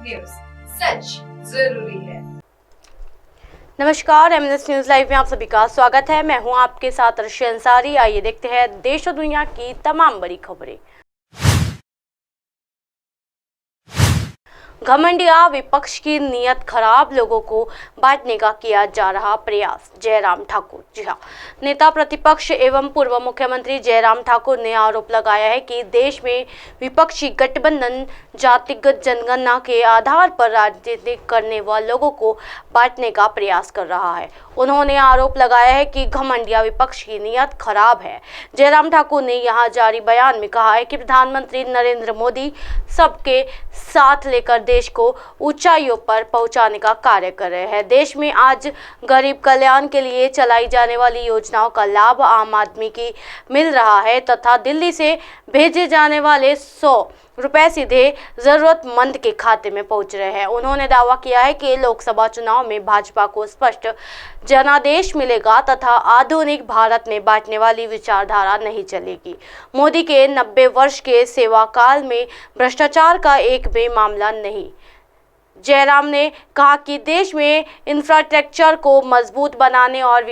News, सच जरूरी है। नमस्कार, एमएनएस न्यूज लाइव में आप सभी का स्वागत है। मैं हूं आपके साथ अर्शी अंसारी। आइए देखते हैं देश और दुनिया की तमाम बड़ी खबरें। घमंडिया विपक्ष की नीयत खराब, लोगों को बांटने का किया जा रहा प्रयास, जयराम ठाकुर। जी हां, नेता प्रतिपक्ष एवं पूर्व मुख्यमंत्री जयराम ठाकुर ने आरोप लगाया है कि देश में विपक्षी गठबंधन जातिगत जनगणना के आधार पर राजनीति करने व लोगों को बांटने का प्रयास कर रहा है। उन्होंने आरोप लगाया है कि घमंडिया विपक्ष की नीयत खराब है। जयराम ठाकुर ने यहां जारी बयान में कहा है कि प्रधानमंत्री नरेंद्र मोदी सबके साथ लेकर देश को ऊंचाइयों पर पहुंचाने का कार्य कर रहे हैं। देश में आज गरीब कल्याण के लिए चलाई जाने वाली योजनाओं का लाभ आम आदमी की मिल रहा है तथा दिल्ली से भेजे जाने वाले 100 रुपए सीधे जरूरतमंद के खाते में पहुंच रहे हैं। उन्होंने दावा किया है कि लोकसभा चुनाव में भाजपा को स्पष्ट जनादेश मिलेगा तथा आधुनिक भारत में बांटने वाली विचारधारा नहीं चलेगी। मोदी के 90 वर्ष के सेवा काल में भ्रष्टाचार का एक भी मामला नहीं। जयराम ने कहा कि देश में इंफ्रास्ट्रक्चर को मजबूत बनाने और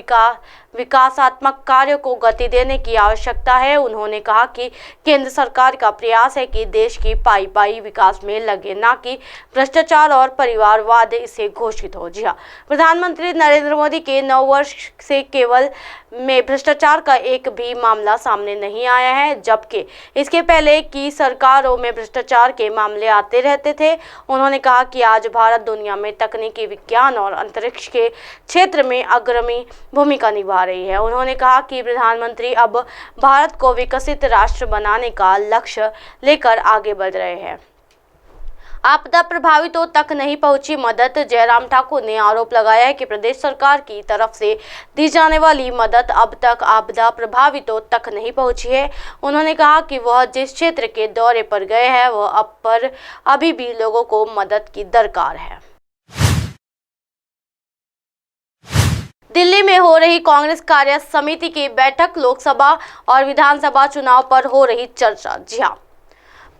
विकासात्मक कार्यों को गति देने की आवश्यकता है। उन्होंने कहा कि केंद्र सरकार का प्रयास है कि देश की पाई विकास में लगे, ना कि भ्रष्टाचार और परिवारवाद इसे घोषित हो। जी हाँ, प्रधानमंत्री नरेंद्र मोदी के 9 वर्ष से केवल में भ्रष्टाचार का एक भी मामला सामने नहीं आया है, जबकि इसके पहले की सरकारों में भ्रष्टाचार के मामले आते रहते थे। उन्होंने कहा कि आज भारत दुनिया में तकनीकी विज्ञान और अंतरिक्ष के क्षेत्र में अग्रणी भूमिका निभा रही है। उन्होंने कहा कि प्रधानमंत्री अब भारत को विकसित राष्ट्र बनाने का लक्ष्य लेकर आगे बढ़ रहे हैं। आपदा प्रभावितों तक नहीं पहुंची मदद। जयराम ठाकुर ने आरोप लगाया है कि प्रदेश सरकार की तरफ से दी जाने वाली मदद अब तक आपदा प्रभावितों तक नहीं पहुंची है। उन्होंने कहा कि वह जिस क्षेत्र के दौरे पर गए हैं वह पर अभी भी लोगों को मदद की दरकार है। दिल्ली में हो रही कांग्रेस कार्य समिति की बैठक, लोकसभा और विधानसभा चुनाव पर हो रही चर्चा। जी हाँ,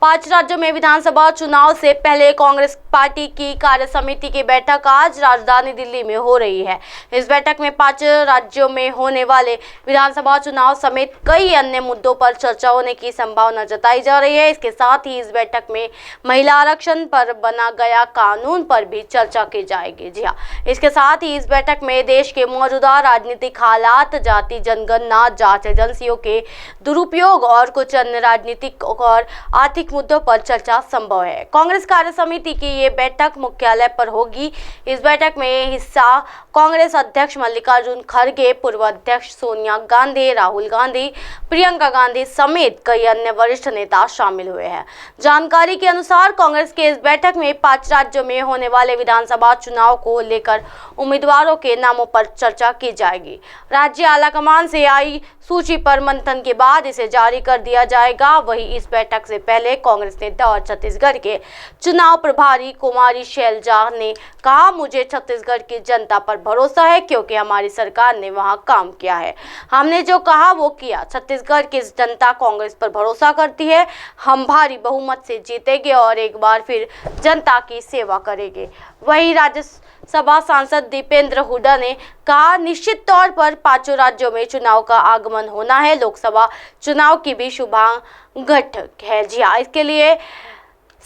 5 राज्यों में विधानसभा चुनाव से पहले कांग्रेस पार्टी की कार्य समिति की बैठक आज राजधानी दिल्ली में हो रही है। इस बैठक में 5 राज्यों में होने वाले विधानसभा चुनाव समेत कई अन्य मुद्दों पर चर्चा होने की संभावना जताई जा रही है। इसके साथ ही इस बैठक में महिला आरक्षण पर बना गया कानून पर भी चर्चा की जाएगी। जी हाँ, इसके साथ ही इस बैठक में देश के मौजूदा राजनीतिक हालात, जाति जनगणना, जांच एजेंसियों के दुरुपयोग और कुछ अन्य राजनीतिक और आर्थिक मुद्दों पर चर्चा संभव है। कांग्रेस कार्य समिति की ये बैठक मुख्यालय पर होगी। इस बैठक में हिस्सा कांग्रेस अध्यक्ष मल्लिकार्जुन खड़गे, पूर्व अध्यक्ष सोनिया गांधी, राहुल गांधी, प्रियंका गांधी समेत कई अन्य वरिष्ठ नेता शामिल हुए हैं। जानकारी के अनुसार कांग्रेस के इस बैठक में 5 राज्यों में होने वाले विधानसभा चुनाव को लेकर उम्मीदवारों के नामों पर चर्चा की जाएगी। राज्य आलाकमान से आई सूची पर मंथन के बाद इसे जारी कर दिया जाएगा। वहीं इस बैठक से पहले कांग्रेस नेता और छत्तीसगढ़ के चुनाव प्रभारी कुमारी शैलजा ने कहा, मुझे छत्तीसगढ़ की जनता पर भरोसा है क्योंकि हमारी सरकार ने वहां काम किया है। हमने जो कहा वो किया। छत्तीसगढ़ की जनता कांग्रेस पर भरोसा करती है। हम भारी बहुमत से जीतेंगे और एक बार फिर जनता की सेवा करेंगे। वहीं राज्यसभा सांसद दीपेंद्र हुड्डा ने कहा, निश्चित तौर पर 5 राज्यों में चुनाव का आगमन होना है। लोकसभा चुनाव की भी शुभागठ है। जी हाँ, इसके लिए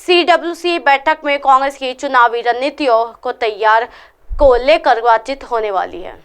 CWC बैठक में कांग्रेस की चुनावी रणनीतियों को तैयार को लेकर बातचीत होने वाली है।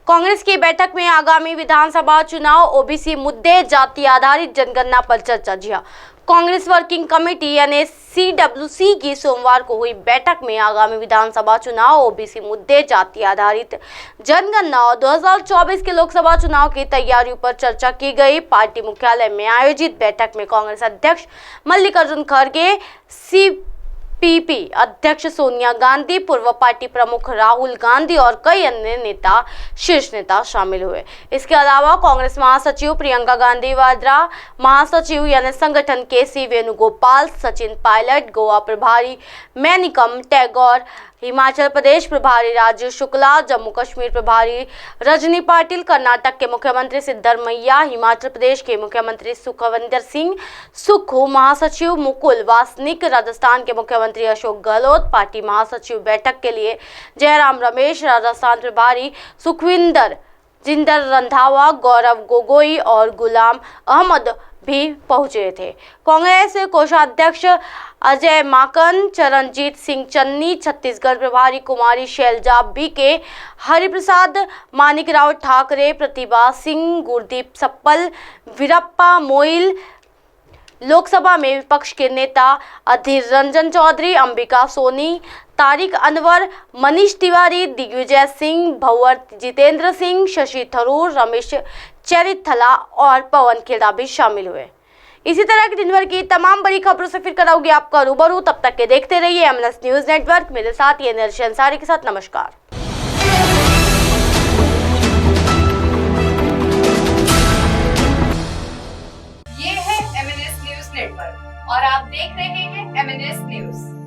कांग्रेस की बैठक में आगामी विधानसभा चुनाव, ओबीसी मुद्दे, जाति आधारित जनगणना पर चर्चा। जी हाँ, कांग्रेस वर्किंग कमेटी यानी CWC की सोमवार को हुई बैठक में आगामी विधानसभा चुनाव, ओबीसी मुद्दे, जाति आधारित जनगणना और 2024 के लोकसभा चुनाव की तैयारियों पर चर्चा की गई। पार्टी मुख्यालय में आयोजित बैठक में कांग्रेस अध्यक्ष मल्लिकार्जुन खड़गे, CPP अध्यक्ष सोनिया गांधी, पूर्व पार्टी प्रमुख राहुल गांधी और कई अन्य नेता, शीर्ष नेता शामिल हुए। इसके अलावा कांग्रेस महासचिव प्रियंका गांधी वाड्रा, महासचिव यानी संगठन के सी वेणुगोपाल, सचिन पायलट, गोवा प्रभारी मैनिकम टैगोर, हिमाचल प्रदेश प्रभारी राजीव शुक्ला, जम्मू कश्मीर प्रभारी रजनी पाटिल, कर्नाटक के मुख्यमंत्री सिद्धरमैया, हिमाचल प्रदेश के मुख्यमंत्री सुखविंदर सिंह सुक्खू, महासचिव मुकुल वासनिक, राजस्थान के मुख्यमंत्री अशोक गहलोत, पार्टी महासचिव बैठक के लिए जयराम रमेश, राजस्थान प्रभारी सुखविंदर जिंदर रंधावा, गौरव गोगोई और गुलाम अहमद भी पहुंचे थे। कांग्रेस कोषाध्यक्ष अजय माकन, चरणजीत सिंह चन्नी, छत्तीसगढ़ प्रभारी कुमारी शैलजा बीके, हरिप्रसाद, मानिकराव ठाकरे, प्रतिभा सिंह, गुरदीप सप्पल, वीरप्पा मोइल, लोकसभा में विपक्ष के नेता अधीर रंजन चौधरी, अंबिका सोनी, तारिक अनवर, मनीष तिवारी, दिग्विजय सिंह, भंवर जितेंद्र सिंह, शशि थरूर, रमेश चैरिथला और पवन खेड़ा भी शामिल हुए। इसी तरह की दिन भर की तमाम बड़ी खबरों से फिर कराऊंगी आपका रूबरू। तब तक के देखते रहिए एमएनएस न्यूज नेटवर्क। मेरे साथ ये नर्श अंसारी के साथ नमस्कार। ये है एमएनएस न्यूज नेटवर्क और आप देख रहे हैं एमएनएस न्यूज।